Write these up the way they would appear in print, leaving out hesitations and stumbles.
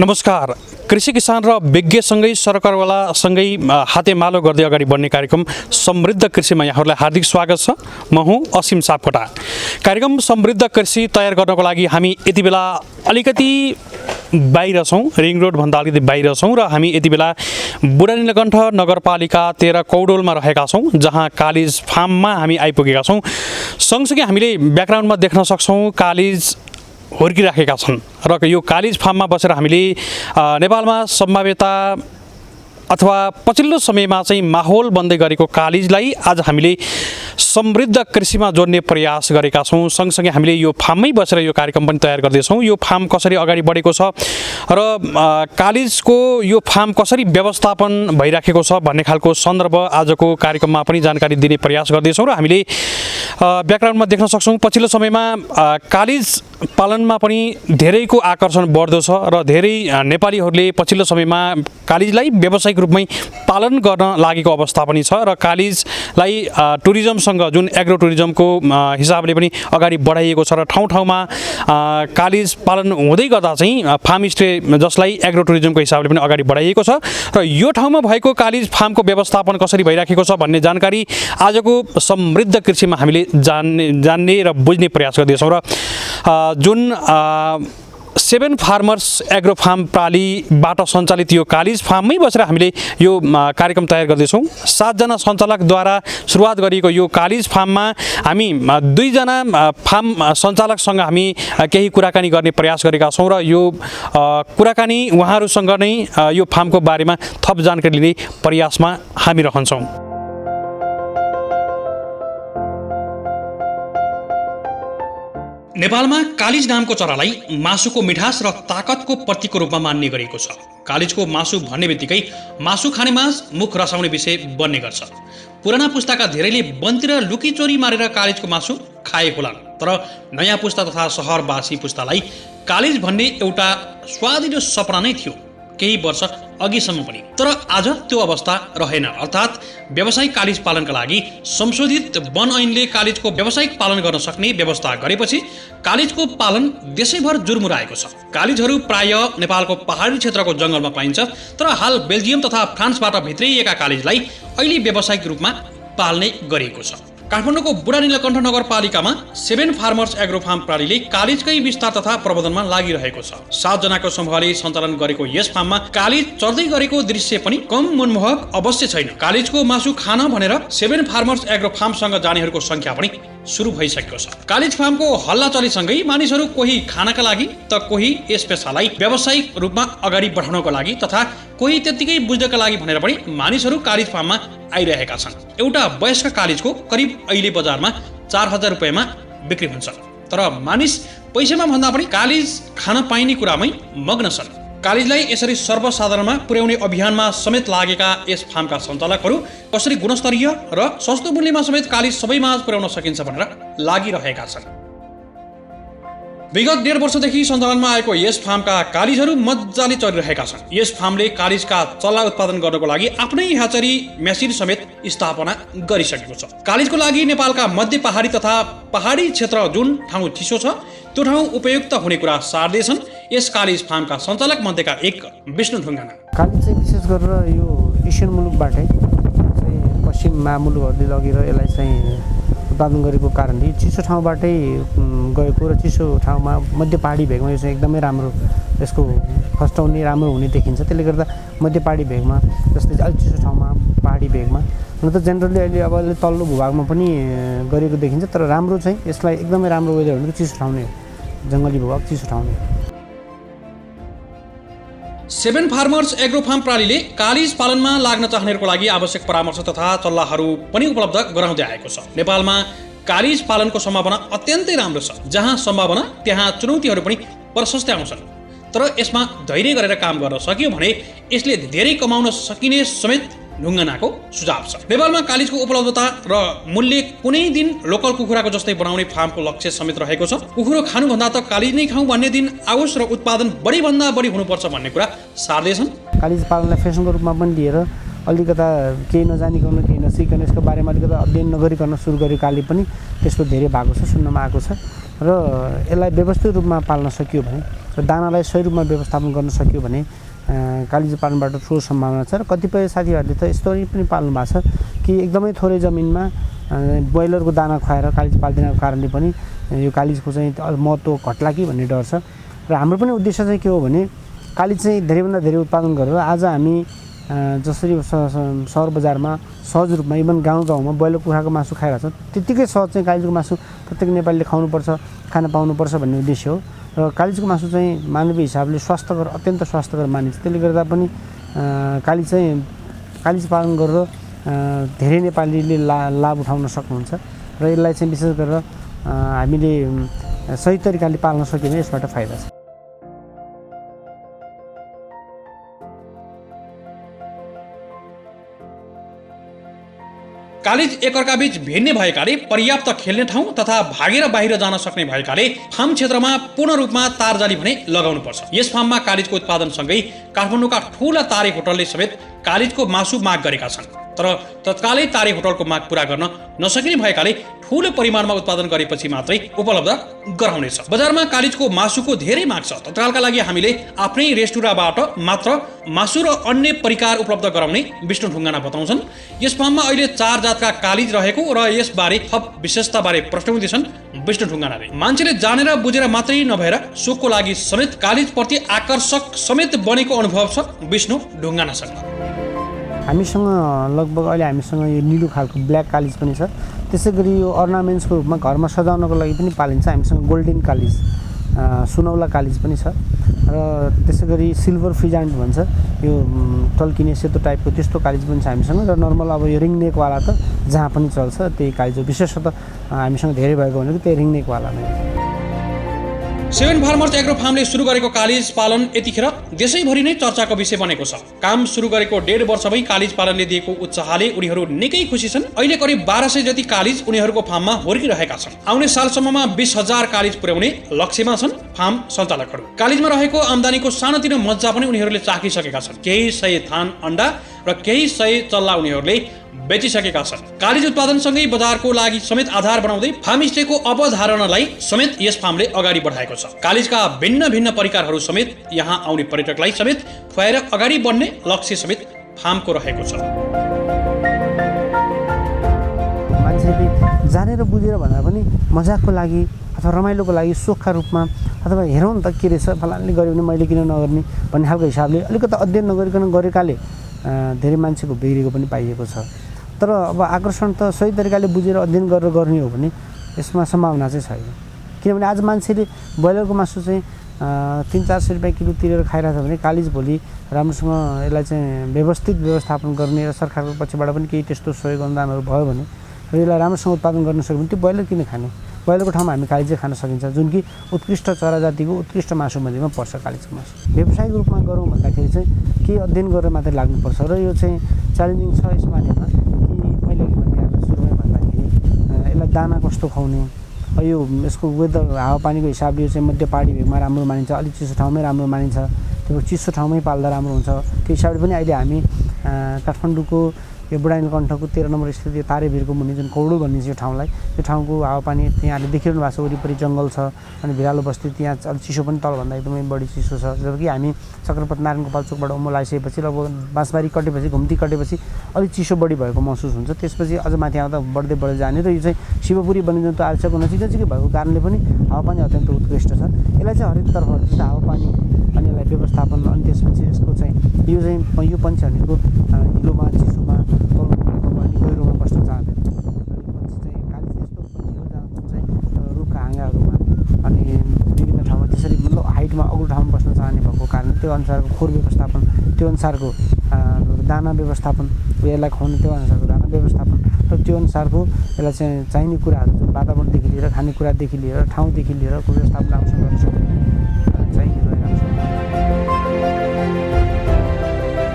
नमस्कार। कृषि किसान र विज्ञसँगै सरकारवालासँगै हातेमालो गर्दै अगाडि बढ्ने कार्यक्रम समृद्ध कृषिमा यहाँहरूलाई हार्दिक स्वागत छ। म हुँ असीम सापकोटा। कार्यक्रम समृद्ध कृषि तयार गर्नको लागि हामी यति बेला अलिकति बाहिर छौँ, रिङ रोडभन्दा अलिकति बाहिर छौँ र हामी यति बेला बुढा नीलकण्ठ नगरपालिका 13 कौडोलमा रहेका छौँ, जहाँ कालिज फार्ममा हामी आइपुगेका छौँ। सँगसँगै हामीले ब्याकग्राउन्डमा देख्न सक्छौँ कालिज हुर्किराखेका छन् र यो कालिज फार्ममा बसेर हामीले नेपालमा सम्भाव्यता अथवा पछिल्लो समयमा चाहिँ माहौल बन्दै गरेको कालिजलाई आज हामीले समृद्ध कृषिमा जोड्ने प्रयास गरेका छौँ। सँगसँगै हामीले यो फार्ममै बसेर यो कार्यक्रम पनि तयार गर्दैछौँ। यो फार्म कसरी अगाडि बढेको छ र कालिजको यो फार्म कसरी व्यवस्थापन भइराखेको छ भन्ने खालको सन्दर्भ आजको कार्यक्रममा पनि जानकारी दिने प्रयास गर्दैछौँ। र हामीले ब्याकग्राउन्डमा देख्न सक्छौँ पछिल्लो समयमा कालिज पालनमा पनि धेरैको आकर्षण बढ्दो छ र धेरै नेपालीहरूले पछिल्लो समयमा कालिजलाई व्यावसायिक रूपमै पालन गर्न लागेको अवस्था पनि छ र कालिजलाई टुरिज्मसँग जुन एग्रो टुरिज्मको हिसाबले पनि अगाडि बढाइएको छ र ठाउँ ठाउँमा कालिज पालन हुँदै गर्दा चाहिँ फार्म स्टे जसलाई एग्रो टुरिज्मको हिसाबले पनि अगाडि बढाइएको छ र यो ठाउँमा भएको कालिज फार्मको व्यवस्थापन कसरी भइराखेको छ भन्ने जानकारी आजको समृद्ध कृषिमा हामीले जान्ने र बुझ्ने प्रयास गर्दैछौँ। र जुन 7 फार्मर्स एग्रो फार्म प्रालीबाट सञ्चालित यो कालिज फार्ममै बसेर हामीले यो कार्यक्रम तयार गर्दैछौँ। 7 जना सञ्चालकद्वारा सुरुवात गरिएको यो कालिज फार्ममा हामी 2 जना फार्म सञ्चालकसँग हामी केही कुराकानी गर्ने प्रयास गरेका छौँ र यो कुराकानी उहाँहरूसँग नै यो फार्मको बारेमा थप जानकारी लिने प्रयासमा हामी रहन्छौँ। नेपालमा कालिज नामको चरालाई मासुको मिठास र ताकतको प्रतीकको रूपमा मान्ने गरिएको छ। कालिजको मासु भन्ने बित्तिकै मासु खाने मास मुख रसाउने विषय बन्ने गर्छ। पुराना पुस्ताका धेरैले वनतिर लुकीचोरी मारेर कालिजको मासु खाएको होलान्, तर नयाँ पुस्ता तथा सहरवासी पुस्तालाई कालिज भन्ने एउटा स्वादिलो सपना नै थियो केही वर्ष अघिसम्म पनि। तर आज त्यो अवस्था रहेन। अर्थात् व्यावसायिक कालिज पालनका लागि संशोधित वन ऐनले कालिजको व्यावसायिक पालन गर्न सक्ने व्यवस्था गरेपछि कालिजको पालन देशैभर जुर्मुराएको छ। कालिजहरू प्राय नेपालको पहाडी क्षेत्रको जङ्गलमा पाइन्छ, तर हाल बेल्जियम तथा फ्रान्सबाट भित्रिएका कालिजलाई अहिले व्यावसायिक रूपमा पाल्ने गरिएको छ। काठमाडौँको बुढा नीलकण्ठ नगरपालिकामा 7 फार्मर्स एग्रो फार्म प्रालीले कालिजकै विस्तार तथा प्रबन्धनमा लागिरहेको छ। 7 जनाको समूहले सञ्चालन गरेको यस फार्ममा कालिज चढ्दै गरेको दृश्य पनि कम मनमोहक अवश्य छैन। कालिजको मासु खान भनेर 7 फार्मर्स एग्रो फार्मसँग जानेहरूको संख्या पनि सुरु भइसकेको छ। कालिज फार्मको हल्ला चलेसँगै मानिसहरू कोही खानका लागि त कोही यस पेसालाई व्यावसायिक रूपमा अगाडि बढाउनको लागि तथा कोही त्यत्तिकै बुझ्नका लागि भनेर पनि मानिसहरू कालिज फार्ममा आइरहेका छन्। एउटा वयस्क कालिजको करिब अहिले बजारमा 4000 रुपियाँमा बिक्री हुन्छ, तर मानिस पैसामा भन्दा पनि कालिज खान पाइने कुरामै मग्न छन्। कालिजलाई यसरी सर्वसाधारणमा पुर्याउने अभियानमा समेत लागेका यस फार्मका सञ्चालकहरू कसरी गुणस्तरीय र सस्तो मूल्यमा समेत कालिज सबैमाझ पुर्याउन सकिन्छ भनेर लागिरहेका छन्। विगत 1.5 वर्षदेखि सञ्चालनमा आएको यस फार्मका कालिजहरू मजाले चलिरहेका छन्। यस फार्मले कालिजका चल्ला उत्पादन गर्नको लागि आफ्नै ह्याचरी मेसिन समेत स्थापना गरिसकेको छ। कालिजको लागि नेपालका मध्य पहाडी तथा पहाडी क्षेत्र जुन ठाउँ चिसो छ त्यो ठाउँ उपयुक्त हुने कुरा सार्दैछन् यस कालिज फार्मका सञ्चालक मध्येका एक विष्णु ढुङ्गाना। कालिज चाहिँ विशेष गरेर यो एसियन मुलुकबाटै चाहिँ पश्चिममा मुलुकहरूले लगेर यसलाई चाहिँ उत्पादन गरेको कारणले चिसो ठाउँबाटै गएको र चिसो ठाउँमा मध्य पहाडी भेगमा यो चाहिँ एकदमै राम्रो यसको फस्टाउने राम्रो हुने देखिन्छ। त्यसले गर्दा मध्य पहाडी भेगमा जस्तै अलिक चिसो ठाउँमा पहाडी भेगमा हुन त जेनरली अहिले अब तल्लो भूभागमा पनि गरेको देखिन्छ, तर राम्रो चाहिँ यसलाई एकदमै राम्रो वेदर भनेको चिसो ठाउँ नै हो, जङ्गली भूभाग चिसो ठाउँ नै हो। 7 फार्मर्स एग्रो फार्म प्रालीले कालिज पालनमा लाग्न चाहनेहरूको लागि आवश्यक परामर्श तथा सल्लाहहरू पनि उपलब्ध गराउँदै आएको छ। नेपालमा कालिज पालनको सम्भावना अत्यन्तै राम्रो छ। जहाँ सम्भावना त्यहाँ चुनौतीहरू पनि प्रशस्तै आउँछन्, तर यसमा धैर्य गरेर काम गर्न सकियो भने यसले धेरै कमाउन सकिने समेत ढुङ्गानाको सुझाव छ। नेपालमा कालिजको उपलब्धता र मूल्य कुनै दिन लोकल कुखुराको जस्तै बनाउने फार्मको लक्ष्य समेत रहेको छ। कुखुरो खानुभन्दा त कालिज नै खाउँ भन्ने दिन आओस् र उत्पादन बढीभन्दा बढी हुनुपर्छ भन्ने कुरा सार्दैछन्। कालिज पालनलाई फेसनको रूपमा पनि लिएर अलिकता केही नजानिकन केही नसिकन यसको बारेमा अलिकता अध्ययन नगरिकन सुरु गरेकाले पनि त्यसको धेरै भएको छ, सुन्नमा आएको छ र यसलाई व्यवस्थित रूपमा पाल्न सकियो भने र दानालाई सही रूपमा व्यवस्थापन गर्न सक्यो भने कालिज पालनबाट ठुलो सम्भावना छ। र कतिपय साथीहरूले त यस्तो पनि पाल्नु भएको छ कि एकदमै थोरै जमिनमा ब्रोइलरको दाना खुवाएर कालिज पाल्दिनको कारणले पनि यो कालिजको चाहिँ महत्त्व घट्ला कि भन्ने डर छ। र हाम्रो पनि उद्देश्य चाहिँ के हो भने कालिज चाहिँ धेरैभन्दा धेरै उत्पादन गरेर आज हामी जसरी सहर बजारमा सहज रूपमा इभन गाउँमा ब्रोइलर कुखुराको मासु खाइरहेको छ त्यत्तिकै सहज चाहिँ कालिजको मासु प्रत्येक नेपालीले खानुपर्छ, खान पाउनुपर्छ भन्ने उद्देश्य हो। र कालिजको मासु चाहिँ मानवीय हिसाबले स्वास्थ्यकर, अत्यन्त स्वास्थ्यकर मानिन्छ। त्यसले गर्दा पनि कालिज पालन गरेर धेरै नेपालीले लाभ उठाउन सक्नुहुन्छ। र यसलाई चाहिँ विशेष गरेर हामीले सही तरिकाले पाल्न सक्यो भने यसबाट फाइदा छ। कालिज एकअर्काबीच भिड्ने भएकाले पर्याप्त खेल्ने ठाउँ तथा भागेर बाहिर जान सक्ने भएकाले फार्म क्षेत्रमा पूर्ण रूपमा तारजाली भने लगाउनुपर्छ। यस फार्ममा कालिजको उत्पादनसँगै काठमाडौँका ठूला तारे होटलले समेत कालिजको मासु माग गरेका छन्। तर तत्कालै तारे होटलको माग पूरा गर्न नसकिने भएकाले ठूलो परिमाणमा उत्पादन गरेपछि मात्रै उपलब्ध गराउनेछ। बजारमा कालिजको मासुको धेरै माग छ। तत्कालका लागि हामीले आफ्नै रेस्टुराँबाट मात्र मासु र अन्य परिकार उपलब्ध गराउने विष्णु ढुङ्गाना बताउँछन्। यस फार्ममा अहिले 4 जातका कालिज रहेको र यसबारे थप विशेषताबारे प्रश्न उठ्दैछन् विष्णु ढुङ्गानाले। मान्छेले जानेर बुझेर मात्रै नभएर सोखको लागि समेत कालिजप्रति आकर्षक समेत बनेको अनुभव छ विष्णु ढुङ्गानासँग। हामीसँग लगभग अहिले हामीसँग यो निलो खालको ब्ल्याक कालिज पनि छ। त्यसै गरी यो अर्नामेन्ट्सको रूपमा घरमा सजाउनको लागि पनि पालिन्छ। हामीसँग गोल्डन कालिज, सुनौला कालिज पनि छ। र त्यसै गरी सिल्भर फिजान्ट भन्छ, यो टल्किने सेतो टाइपको त्यस्तो कालिज पनि छ हामीसँग। र नर्मल अब यो रिङ नेकवाला त जहाँ पनि चल्छ त्यही कालिज हो। विशेषतः हामीसँग धेरै भएको भनेको त्यही रिङ नेकवाला नै हो। सेभेन फार्मर्स एग्रो फार्मले सुरु गरेको कालिज पालन यतिखेर देशैभरि नै चर्चाको विषय बनेको छ। काम सुरु गरेको 1.5 वर्षमै कालिज पालनले दिएको उत्साहले उनीहरू निकै खुसी छन्। अहिले करिब 1200 जति कालिज उनीहरूको फार्ममा हुर्किरहेका छन्। आउने सालसम्ममा 20,000 कालिज पुर्याउने लक्ष्यमा छन् फार्म सञ्चालकहरू। कालिजमा रहेको आम्दानीको सानोतिनो मज्जा पनि उनीहरूले चाखिसकेका छन्। केही 100 थान अन्डा र केही 100 चल्ला उनीहरूले बेचिसकेका छन्। कालिज उत्पादनसँगै बजारको लागि समेत आधार बनाउँदै फार्मस्टेको अवधारणालाई समेत यस फार्मले अगाडि बढाएको छ। कालिजका भिन्न भिन्न परिकारहरू समेत यहाँ आउने पर्यटकलाई समेत खुवाएर अगाडि बढ्ने लक्ष्य समेत फार्मको रहेको छ। मान्छेले जानेर बुझेर भन्दा पनि मजाकको लागि अथवा रमाइलोको लागि सोखका रूपमा अथवा हेरौँ न त के रहेछ फलानले गर्यो भने मैले किन नगर्ने भन्ने खालको हिसाबले अलिकति अध्ययन नगरिकन गरेकाले धेरै मान्छेको बिग्रेको पनि पाइएको छ। तर अब आकर्षण त सही तरिकाले बुझेर अध्ययन गरेर गर्ने हो भने यसमा सम्भावना चाहिँ छैन। किनभने आज मान्छेले ब्रोइलरको मासु चाहिँ 300-400 रुपियाँ किलो तिरेर खाइरहेको छ भने कालिज भोलि राम्रोसँग यसलाई चाहिँ व्यवस्थित व्यवस्थापन गर्ने र सरकारको पक्षबाट पनि केही त्यस्तो सहयोग अनुदानहरू भयो भने र यसलाई राम्रोसँग उत्पादन गर्न सक्यो भने त्यो ब्रोइलर किन खाने? ब्रोइलरको ठाउँमा हामी कालिजै खान सकिन्छ, जुन कि उत्कृष्ट चरा जातिको उत्कृष्ट मासु मध्येमा पर्छ कालिजको मासु। व्यावसायिक रूपमा गरौँ भन्दाखेरि चाहिँ केही अध्ययन गरेर मात्रै लाग्नुपर्छ। र यो चाहिँ च्यालेन्जिङ छ यस बारेमा कि मैले अघि भनिहालेँ सुरुमै भन्दाखेरि यसलाई दाना कस्तो खुवाउने, यो यसको वेदर हावापानीको हिसाबले यो चाहिँ मध्य पहाडी भेगमा राम्रो मानिन्छ, अलिक चिसो ठाउँमै राम्रो मानिन्छ, त्यो चिसो ठाउँमै पाल्दा राम्रो हुन्छ। त्यो हिसाबले पनि अहिले हामी काठमाडौँको यो बुढानीलकण्ठको 13 नम्बर स्थित यो तारेभिरको मुनि जुन कौडो भनिन्छ यो ठाउँलाई, त्यो ठाउँको हावापानी त्यहाँले देखिरहनु भएको छ। वरिपरि जङ्गल छ अनि भिरालो बस्ती, त्यहाँ अलिक चिसो पनि तलभन्दा एकदमै बढी चिसो छ। जबकि हामी चक्रपथ नारायण गोपाल चोकबाट उम्मो लगाइसकेपछि लगभग बाँसबारी कटेपछि घुम्ती कटेपछि अलिक चिसो बढी भएको महसुस हुन्छ। त्यसपछि अझ माथि आउँदा बढ्दै बढ्दै जाने र यो चाहिँ शिवपुरी वन्यजन्तु आरक्षको नजिकै भएको कारणले पनि हावापानी अत्यन्त उत्कृष्ट छ। यसलाई चाहिँ हरेक तर्फबाट जस्तो हावापानी अनि यसलाई व्यवस्थापन अनि त्यसपछि यसको चाहिँ यो पन्छी भनेको हिलोमा चिसोमा अनि गहिरोमा बस्न चाहँदैन। पन्छी चाहिँ कालिज यस्तो पन्छी हो जहाँ चाहिँ रुखका हाँगाहरूमा अनि विभिन्न ठाउँमा त्यसरी मतलब हाइटमा अग्लो ठाउँमा बस्न चाहने भएको कारणले त्यो अनुसारको खोर व्यवस्थापन, त्यो अनुसारको दाना व्यवस्थापन, यसलाई खुवाउने त्यो अनुसारको दाना व्यवस्थापन र त्यो अनुसारको यसलाई चाहिँ चाहिने कुराहरू जुन वातावरणदेखि लिएर खानेकुरादेखि लिएर ठाउँदेखि लिएर व्यवस्थापन राम्रोसँग गर्न सक्ने चाहिने रहेको छ।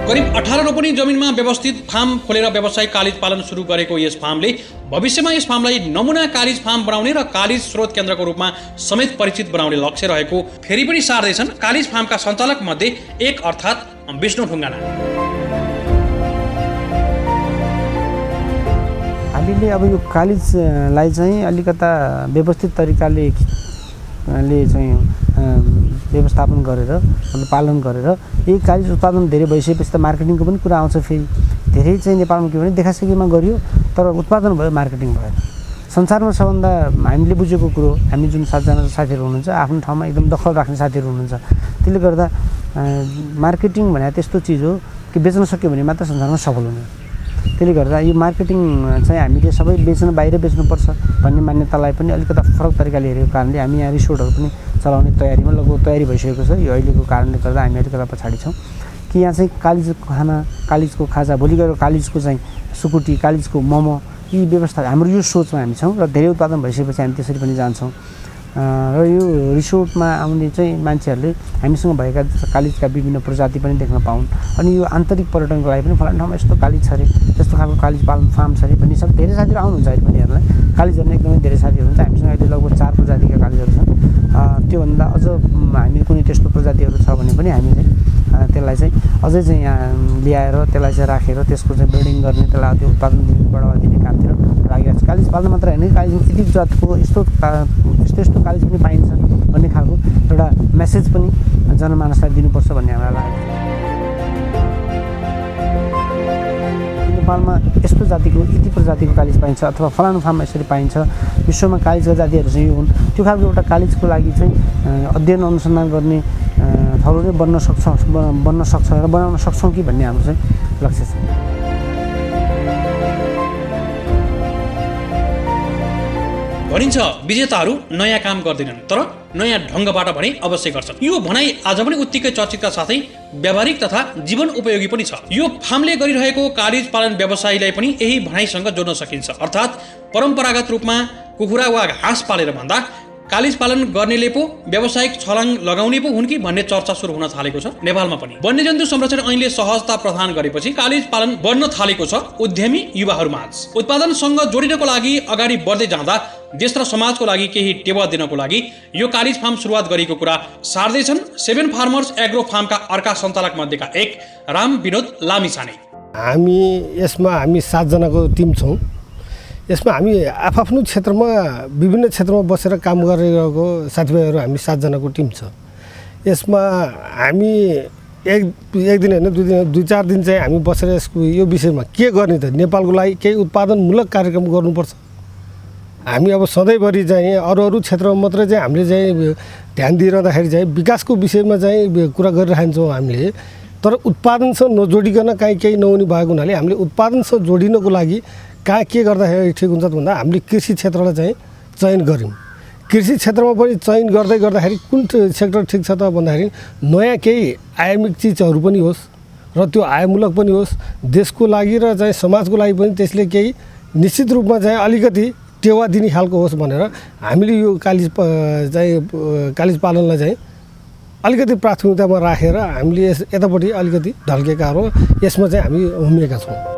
करिब 18 रोपनी जमिनमा व्यवस्थित फार्म खोलेर व्यावसायिक कालिज पालन सुरु गरेको यस फार्मले भविष्यमा यस फार्मलाई नमुना कालिज फार्म बनाउने र कालिज स्रोत केन्द्रको रूपमा समेत परिचित बनाउने लक्ष्य रहेको फेरि पनि सार्दैछन् कालिज फार्मका सञ्चालक मध्ये एक अर्थात् विष्णु ढुङ्गाना। हामीले अब यो कालिजलाई चाहिँ अलिकता व्यवस्थित तरिकाले चाहिँ व्यवस्थापन गरेर मतलब पालन गरेर यही कालिज उत्पादन धेरै भइसकेपछि त मार्केटिङको पनि कुरा आउँछ। फेरि धेरै चाहिँ नेपालमा के भने देखासेखीमा गरियो तर उत्पादन भयो, मार्केटिङ भएन। संसारमा सबभन्दा हामीले बुझेको कुरो, हामी जुन 7 जना साथीहरू हुनुहुन्छ आफ्नो ठाउँमा एकदम दखल राख्ने साथीहरू हुनुहुन्छ, त्यसले गर्दा मार्केटिङ भने त्यस्तो चिज हो कि बेच्न सक्यो भने मात्र संसारमा सफल हुने। त्यसले गर्दा यो मार्केटिङ चाहिँ हामीले सबै बाहिर बेच्नुपर्छ भन्ने मान्यतालाई पनि अलिकता फरक तरिकाले हेरेको कारणले हामी यहाँ रिसोर्टहरू पनि चलाउने तयारीमा लगभग तयारी भइसकेको छ। यो अहिलेको कारणले गर्दा हामी अलिकता पछाडि छौँ कि यहाँ चाहिँ कालिजको खाना, कालिजको खाजा, भोलि गएर कालिजको चाहिँ सुकुटी, कालिजको मोमो, यी व्यवस्था हाम्रो यो सोचमा हामी छौँ र धेरै उत्पादन भइसकेपछि हामी त्यसरी पनि जान्छौँ। र यो रिसोर्टमा आउने चाहिँ मान्छेहरूले हामीसँग भएका कालिजका विभिन्न प्रजाति पनि देख्न पाउन्। अनि यो आन्तरिक पर्यटनको लागि पनि फलाना ठाउँमा यस्तो कालिज छ अरे, यस्तो खालको कालिज पालन फार्म छ अरे भन्ने सब धेरै साथीहरू आउनुहुन्छ अहिले पनि हेर्नलाई। कालिज हेर्न एकदमै धेरै साथीहरू हुन्छ। हामीसँग अहिले लगभग 4 प्रजातिका कालिजहरू छन्। त्योभन्दा अझ हामी कुनै त्यस्तो प्रजातिहरू छ भने पनि हामी चाहिँ त्यसलाई चाहिँ अझै चाहिँ यहाँ ल्याएर त्यसलाई चाहिँ राखेर त्यसको चाहिँ ब्रिडिङ गर्ने, त्यसलाई त्यो उत्पादन दिने, बढावा दिने कामतिर लागिरहेको छ। कालिज पाल्न मात्र होइन, कालिजमा यति जातको यस्तो यस्तो कालिज पनि पाइन्छ भन्ने खालको एउटा मेसेज पनि जनमानसलाई दिनुपर्छ भन्ने हामीलाई लागेको छ। नेपालमा यस्तो जातिको यति प्रजातिको कालिज पाइन्छ अथवा फलानु फार्ममा यसरी पाइन्छ, विश्वमा कालिजका जातिहरू चाहिँ यो हुन्, त्यो खालको एउटा कालिजको लागि चाहिँ अध्ययन अनुसन्धान गर्ने ठाउँ नै बन्न सक्छ र बनाउन सक्छौँ कि भन्ने हाम्रो चाहिँ लक्ष्य छ। भनिन्छ विजेताहरू नयाँ काम गर्दैनन् तर नयाँ ढङ्गबाट भने अवश्य गर्छन्। यो भनाइ आज पनि उत्तिकै चर्चितका साथै व्यावहारिक तथा जीवन उपयोगी पनि छ। यो फार्मले गरिरहेको कालिज पालन व्यवसायलाई पनि यही भनाइसँग जोड्न सकिन्छ। अर्थात् परम्परागत रूपमा कुखुरा वा हाँस पालेर भन्दा कालिज पालन गर्नेले पो व्यावसायिक छलाङ लगाउने पो हुन् कि भन्ने चर्चा सुरु हुन थालेको छ नेपालमा पनि। वन्यजन्तु संरक्षण ऐनले सहजता प्रदान गरेपछि कालिज पालन बढ्न थालेको छ उद्यमी युवाहरूमाझ। उत्पादनसँग जोडिनको लागि अगाडि बढ्दै जाँदा देश र समाजको लागि केही टेवा दिनको लागि यो कालिज फार्म सुरुवात गरेको कुरा सार्दैछन् 7 फार्मर्स एग्रो फार्मका अर्का सञ्चालक मध्येका एक राम विनोद लामिछाने। हामी 7 जनाको टिम छौँ। यसमा हामी आफ्नो क्षेत्रमा विभिन्न क्षेत्रमा बसेर काम गरिरहेको साथीभाइहरू हामी 7 जनाको टिम छ। यसमा हामी एक दिन होइन 2-4 दिन चाहिँ हामी बसेर यसको यो विषयमा के गर्ने त, नेपालको लागि केही उत्पादनमूलक कार्यक्रम गर्नुपर्छ। हामी अब सधैँभरि चाहिँ अरू क्षेत्रमा मात्रै चाहिँ हामीले चाहिँ ध्यान दिइरहँदाखेरि चाहिँ विकासको विषयमा चाहिँ कुरा गरिरहन्छौँ हामीले, तर उत्पादनसँग नजोडिकन काहीँ केही नहुने भएको हुनाले हामीले उत्पादनसँग जोडिनको लागि कहाँ के गर्दाखेरि ठिक हुन्छ भन्दा हामीले कृषि क्षेत्रलाई चाहिँ चयन गऱ्यौँ। कृषि क्षेत्रमा पनि चयन गर्दाखेरि कुन सेक्टर ठिक छ त भन्दाखेरि नयाँ केही आयामिक चिजहरू पनि होस् र त्यो आयमूलक पनि होस्, देशको लागि र चाहिँ समाजको लागि पनि त्यसले केही निश्चित रूपमा चाहिँ अलिकति टेवा दिने खालको होस् भनेर हामीले यो कालिज पालनलाई चाहिँ अलिकति प्राथमिकतामा राखेर हामीले यतापट्टि अलिकति ढल्केका हो। यसमा चाहिँ हामी उम्रिएका छौँ।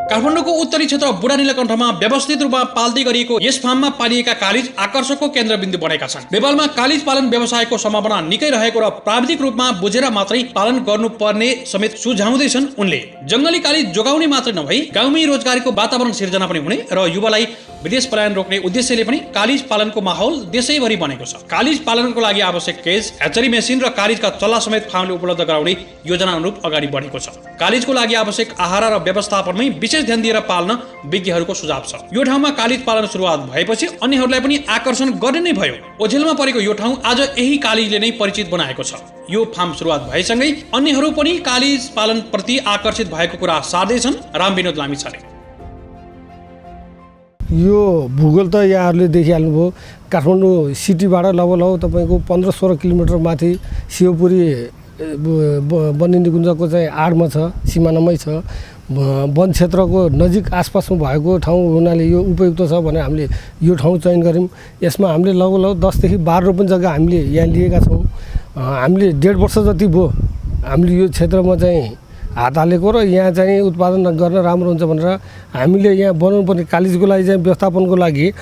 काठमाडौँको उत्तरी क्षेत्र बुढा नीलकण्ठमा व्यवस्थित रूपमा पाल्दै गरिएको यस फार्ममा पालिएका कालिज आकर्षकको केन्द्रबिन्दु बनेका छन्। नेपालमा कालिज पालन व्यवसायको सम्भावना निकै रहेको र प्राविधिक रूपमा बुझेर मात्रै पालन गर्नुपर्ने समेत सुझाउँदैछन् उनले। जंगली कालिज जोगाउने मात्रै नभई गाउँमै रोजगारीको वातावरण सिर्जना पनि हुने र युवालाई विदेश पलायन रोक्ने उद्देश्यले पनि कालिज पालनको माहौल देशैभरि बनेको छ। कालिज पालनको लागि आवश्यक केज, ह्याचरी मेसिन र कालिजका चल्ला समेत फार्मले उपलब्ध गराउने योजना अनुरूप अगाडि बढेको छ। कालिजको लागि आवश्यक आहार र व्यवस्थापनमै विशेष ध्यान दिएर पाल्न विज्ञहरूको सुझाव छ। यो ठाउँमा कालिज पालन सुरुवात भएपछि अन्यहरूलाई पनि आकर्षण गर्ने नै भयो। ओझेलमा परेको यो ठाउँ आज यही कालिजले नै परिचित बनाएको छ। यो फार्म सुरुवात भएसँगै अन्यहरू पनि कालिज पालन प्रति आकर्षित भएको कुरा सार्दैछन् राम विनोद लामिछाने। यो भूगोल त यहाँहरूले देखिहाल्नुभयो। काठमाडौँ सिटीबाट लगभग तपाईँको 15-16 किलोमिटर माथि शिवपुरी वन्य निकुञ्जको चाहिँ आडमा छ, सिमानामै छ। वन क्षेत्रको नजिक आसपासमा भएको ठाउँ हुनाले यो उपयुक्त छ भनेर हामीले यो ठाउँ चयन गऱ्यौँ। यसमा हामीले लगभग 10 देखि 12 रोपन जग्गा हामीले यहाँ लिएका छौँ। हामीले 1.5 वर्ष जति भयो हामीले यो क्षेत्रमा चाहिँ हात हालेको र यहाँ चाहिँ उत्पादन गर्न राम्रो हुन्छ भनेर हामीले यहाँ बनाउनु पर्ने कालिजको लागि चाहिँ व्यवस्थापनको लागि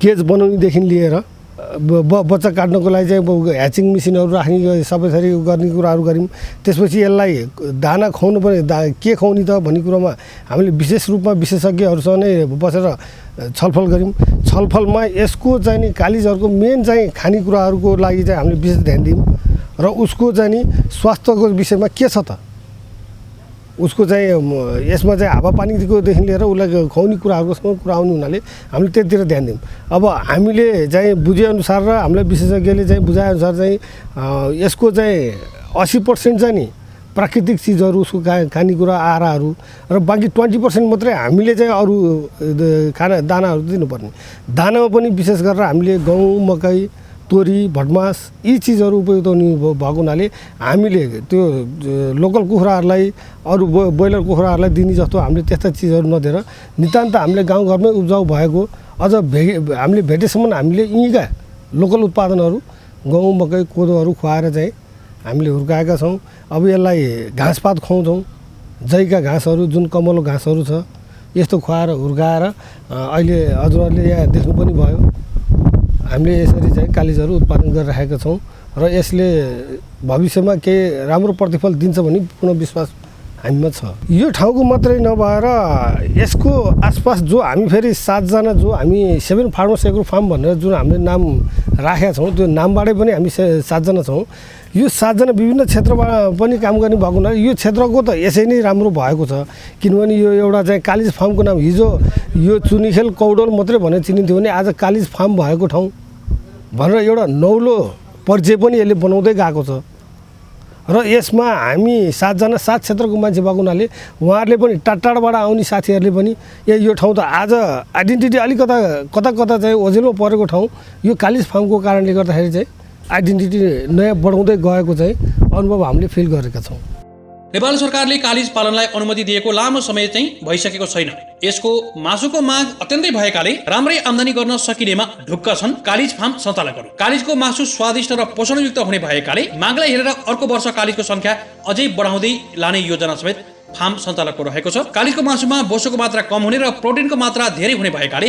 केज बनाउनेदेखि लिएर बच्चा काट्नको लागि चाहिँ ह्याचिङ मेसिनहरू राख्ने सबै थरी गर्ने कुराहरू गऱ्यौँ। त्यसपछि यसलाई दाना खुवाउनु पर्ने के खुवाउने त भन्ने कुरामा हामीले विशेष रूपमा विशेषज्ञहरूसँग नै बसेर छलफल गऱ्यौँ। छलफलमा यसको चाहिँ नि कालिजहरूको मेन चाहिँ खानेकुराहरूको लागि चाहिँ हामीले विशेष ध्यान दियौँ र उसको चाहिँ नि स्वास्थ्यको विषयमा के छ त उसको चाहिँ यसमा चाहिँ हावापानीदेखि लिएर उसलाई खुवाउने कुराहरूसँग कुरा आउने हुनाले हामीले त्यतिर ध्यान दियौँ। अब हामीले चाहिँ बुझेअनुसार र हामीलाई विशेषज्ञले चाहिँ बुझाएअनुसार चाहिँ यसको चाहिँ 80% चाहिँ नि प्राकृतिक चिजहरू उसको खानेकुरा आहाराहरू र बाँकी 20% मात्रै हामीले चाहिँ अरू खाना दानाहरू दिनुपर्ने। दानामा पनि विशेष गरेर हामीले गहुँ मकै तोरी भटमास यी चिजहरू उपयुक्त हुने भएको हुनाले हामीले त्यो लोकल कुखुराहरूलाई अरू ब्रोइलर कुखुराहरूलाई दिने जस्तो हामीले त्यस्ता चिजहरू नदिएर नितान्त हामीले गाउँघरमै उब्जाउ भएको अझ हामीले भेटेसम्म हामीले यहीँका लोकल उत्पादनहरू गहुँ मकै कोदोहरू खुवाएर चाहिँ हामीले हुर्काएका छौँ। अब यसलाई घाँसपात खुवाउँछौँ, जैका घाँसहरू जुन कमलो घाँसहरू छ यस्तो खुवाएर हुर्काएर अहिले हजुरहरूले यहाँ देख्नु पनि भयो हामीले यसरी चाहिँ कालिजहरू उत्पादन गरिरहेका छौँ र यसले भविष्यमा केही राम्रो प्रतिफल दिन्छ भन्ने पूर्ण विश्वास हामीमा छ। यो ठाउँको मात्रै नभएर यसको आसपास जो हामी फेरि 7 जना जो हामी 7 फार्मर्स एग्रो फार्म भनेर जुन हामीले नाम राखेका छौँ त्यो नामबाटै पनि हामी 7 जना छौँ। यो 7 जना विभिन्न क्षेत्रमा पनि काम गर्ने भएको हुनाले यो क्षेत्रको त यसै नै राम्रो भएको छ। किनभने यो एउटा चाहिँ कालिज फार्मको नाम हिजो यो चुनिखेल कौडोल मात्रै भनेर चिनिन्थ्यो भने आज कालिज फार्म भएको ठाउँ भनेर एउटा नौलो परिचय पनि यसले बनाउँदै गएको छ। र यसमा हामी 7 जना 7 क्षेत्रको मान्छे भएको हुनाले उहाँहरूले पनि टाढाबाट आउने साथीहरूले पनि यो ठाउँ त आज आइडेन्टिटी अलिकता कता कता चाहिँ ओझेलमा परेको ठाउँ यो कालिज फार्मको कारणले गर्दाखेरि चाहिँ आइडेन्टिटी नयाँ बढाउँदै गएको चाहिँ अनुभव हामीले फिल गरेका छौँ। नेपाल सरकारले कालिज पालनलाई अनुमति दिएको लामो समय चाहिँ भइसकेको छैन। यसको मासुको माग अत्यन्तै भएकाले राम्रै आम्दानी गर्न सकिनेमा ढुक्क छन् कालिज फार्म सञ्चालकहरू। कालिजको मासु स्वादिष्ट र पोषणयुक्त हुने भएकाले मागलाई हेरेर अर्को वर्ष कालिजको संख्या अझै बढाउँदै लाने योजना समेत फार्म सञ्चालकको रहेको छ। कालिजको मासुमा बोसोको मात्रा कम हुने र प्रोटिनको मात्रा धेरै हुने भएकाले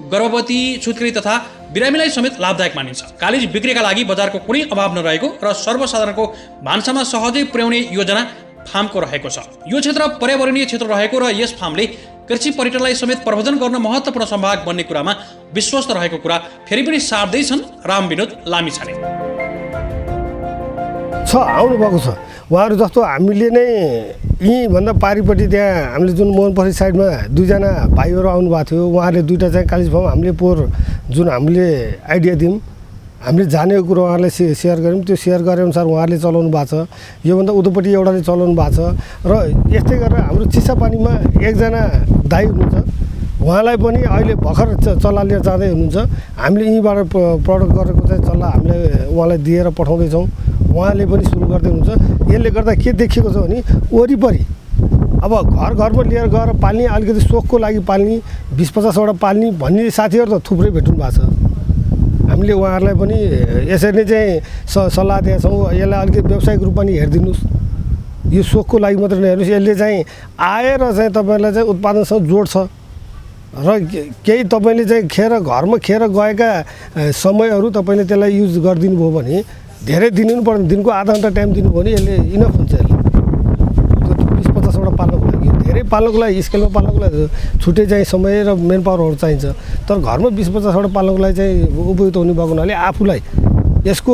गर्भवती छुत्केरी तथा बिरामीलाई समेत लाभदायक मानिन्छ। कालिज बिक्रीका लागि बजारको कुनै अभाव नरहेको र सर्वसाधारणको भान्सामा सहजै पुर्याउने योजना फार्मको रहेको छ। यो क्षेत्र पर्यावरणीय क्षेत्र रहेको र यस फार्मले कृषि पर्यटनलाई समेत प्रवर्धन गर्न महत्त्वपूर्ण सम्भाग बन्ने कुरामा विश्वस्त रहेको कुरा फेरि पनि सार्दैछन् राम विनोद लामिछाने। आउनुभएको छ उहाँहरू जस्तो हामीले नै यहीँभन्दा पारिपट्टि त्यहाँ हामीले जुन मोहनपरी साइडमा 2 जना भाइहरू आउनुभएको थियो। उहाँहरूले 2टा चाहिँ कालिज फार्म हामीले जुन हामीले आइडिया दियौँ हामीले जानेको कुरो उहाँहरूले सेयर गऱ्यौँ। त्यो सेयर गरे अनुसार उहाँहरूले चलाउनु भएको छ। योभन्दा उतोपट्टि एउटाले चलाउनु भएको छ र यस्तै गरेर हाम्रो चिसापानीमा एकजना दाइ हुनुहुन्छ उहाँलाई पनि अहिले भर्खर चल्ला लिएर जाँदै हुनुहुन्छ। हामीले यहीँबाट प्रडक्ट गरेको चाहिँ चल्ला हामीले उहाँलाई दिएर पठाउँदैछौँ। उहाँले पनि सुरु गर्दै हुनुहुन्छ। यसले गर्दा के देखिएको छ भने वरिपरि अब घरमा लिएर गएर पाल्ने अलिकति सोखको लागि पाल्ने 20-50वटा पाल्ने भन्ने साथीहरू त थुप्रै भेट्नु भएको छ। हामीले उहाँहरूलाई पनि यसरी नै चाहिँ सल्लाह दिएका छौँ। यसलाई अलिकति व्यावसायिक रूपमा नि हेरिदिनुहोस्, यो सोखको लागि मात्रै नहेर्नुहोस्। यसले चाहिँ आएर चाहिँ तपाईँलाई चाहिँ उत्पादनसँग जोड्छ र केही तपाईँले चाहिँ घरमा खेर गएका समयहरू तपाईँले त्यसलाई युज गरिदिनु भयो भने धेरै दिनु पर्दैन। दिनको आधा घन्टा टाइम दिनुभयो भने यसले इनफ हुन्छ। यसले 20-50वटा पाल्नको लागि धेरै पाल्नको लागि स्केलमा पाल्नको लागि छुट्टै चाहिँ समय र मेन पावरहरू चाहिन्छ। तर घरमा 20-50वटा पाल्नको लागि चाहिँ उपयुक्त हुने भएको हुनाले आफूलाई यसको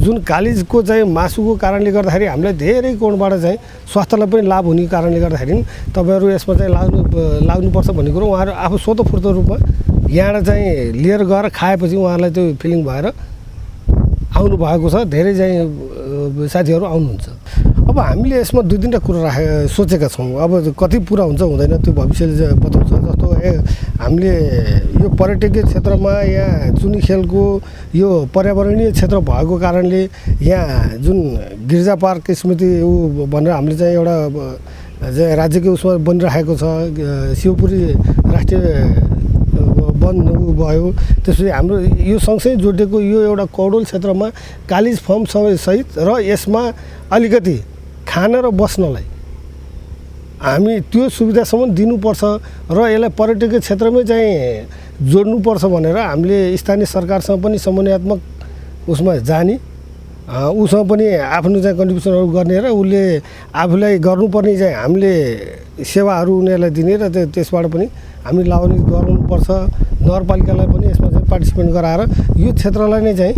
जुन कालिजको चाहिँ मासुको कारणले गर्दाखेरि हामीलाई धेरै कोणबाट चाहिँ स्वास्थ्यलाई पनि लाभ हुने कारणले गर्दाखेरि तपाईँहरू यसमा चाहिँ लाग्नुपर्छ भन्ने कुरो उहाँहरू आफू स्वतःफूर्त रूपमा यहाँबाट चाहिँ लिएर गएर खाएपछि उहाँहरूलाई त्यो फिलिङ भएर आउनु भएको छ। धेरै चाहिँ साथीहरू आउनुहुन्छ। अब हामीले यसमा 2-3टा कुरा सोचेका छौँ। अब कति पुरा हुन्छ हुँदैन त्यो भविष्यले बताउँछ। जस्तो हामीले यो पर्यटकीय क्षेत्रमा यहाँ चुनिखेलको यो पर्यावरणीय क्षेत्र भएको कारणले यहाँ जुन गिर्जा पार्क स्मृति भनेर हामीले चाहिँ एउटा राज्यको उसमा बनिरहेको छ। शिवपुरी राष्ट्रिय वन भयो। त्यसपछि हाम्रो यो सँगसँगै जोडिएको यो एउटा कौडोल क्षेत्रमा कालिज फार्म सहित र यसमा अलिकति खान र बस्नलाई हामी त्यो सुविधासम्म दिनुपर्छ र यसलाई पर्यटकीय क्षेत्रमै चाहिँ जोड्नुपर्छ भनेर हामीले स्थानीय सरकारसँग पनि समन्वयात्मक उसमा जाने उसँग पनि आफ्नो चाहिँ कन्ट्रिब्युसनहरू गर्ने र उसले आफूलाई गर्नुपर्ने चाहिँ हामीले सेवाहरू उनीहरूलाई दिने र त्यसबाट पनि हामी लाभान्वित गराउनुपर्छ। नगरपालिकालाई पनि यसमा चाहिँ पार्टिसिपेट गराएर यो क्षेत्रलाई नै चाहिँ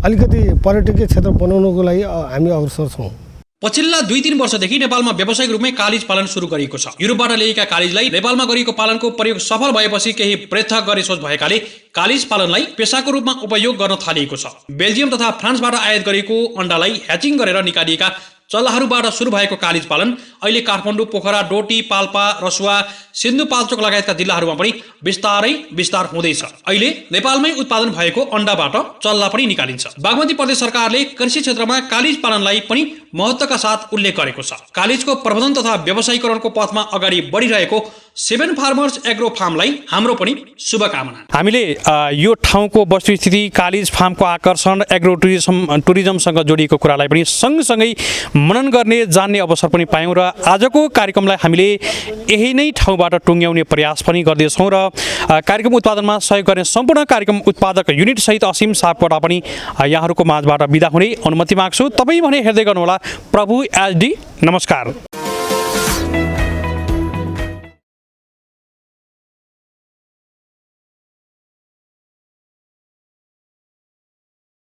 अलिकति पर्यटकीय क्षेत्र बनाउनको लागि हामी अग्रसर छौँ। पछिल्ला 2-3 वर्षदेखि नेपालमा व्यावसायिक रूपमै कालिज पालन सुरु गरिएको छ। युरोपबाट ल्याएका कालिजलाई नेपालमा गरिएको पालनको प्रयोग सफल भएपछि केही पृथक गर्ने सोच भएकाले कालिज पालनलाई पेसाको रूपमा उपयोग गर्न थालिएको छ। बेल्जियम तथा फ्रान्सबाट आयात गरेको अण्डालाई ह्याचिङ गरेर निकालिएका चल्लाहरूबाट सुरु भएको कालिज पालन अहिले काठमाडौँ, पोखरा, डोटी, पाल्पा, रसुवा, सिन्धुपाल्चोक लगायतका जिल्लाहरूमा पनि विस्तार हुँदैछ। अहिले नेपालमै उत्पादन भएको अण्डाबाट चल्ला पनि निकालिन्छ। बागमती प्रदेश सरकारले कृषि क्षेत्रमा कालिज पालनलाई पनि महत्त्वका साथ उल्लेख गरेको छ। कालिजको प्रबन्धन तथा व्यवसायीकरणको पथमा अगाडि बढिरहेको 7 फार्मर्स एग्रो फार्मलाई हाम्रो पनि शुभकामना। हामीले यो ठाउँको वस्तुस्थिति, कालिज फार्मको आकर्षण, एग्रो टुरिज्मसँग जोडिएको कुरालाई पनि सँगसँगै मनन गर्ने, जान्ने अवसर पनि पायौँ र आजको कार्यक्रमलाई हामीले यही नै ठाउँबाट टुङ्ग्याउने प्रयास पनि गर्दैछौँ र कार्यक्रम उत्पादनमा सहयोग गर्ने सम्पूर्ण कार्यक्रम उत्पादक युनिट सहित असीम सापकोटा पनि यहाँहरूको माझबाट बिदा हुने अनुमति माग्छु। तपाईँ भने हेर्दै गर्नुहोला प्रभु एचडी। नमस्कार।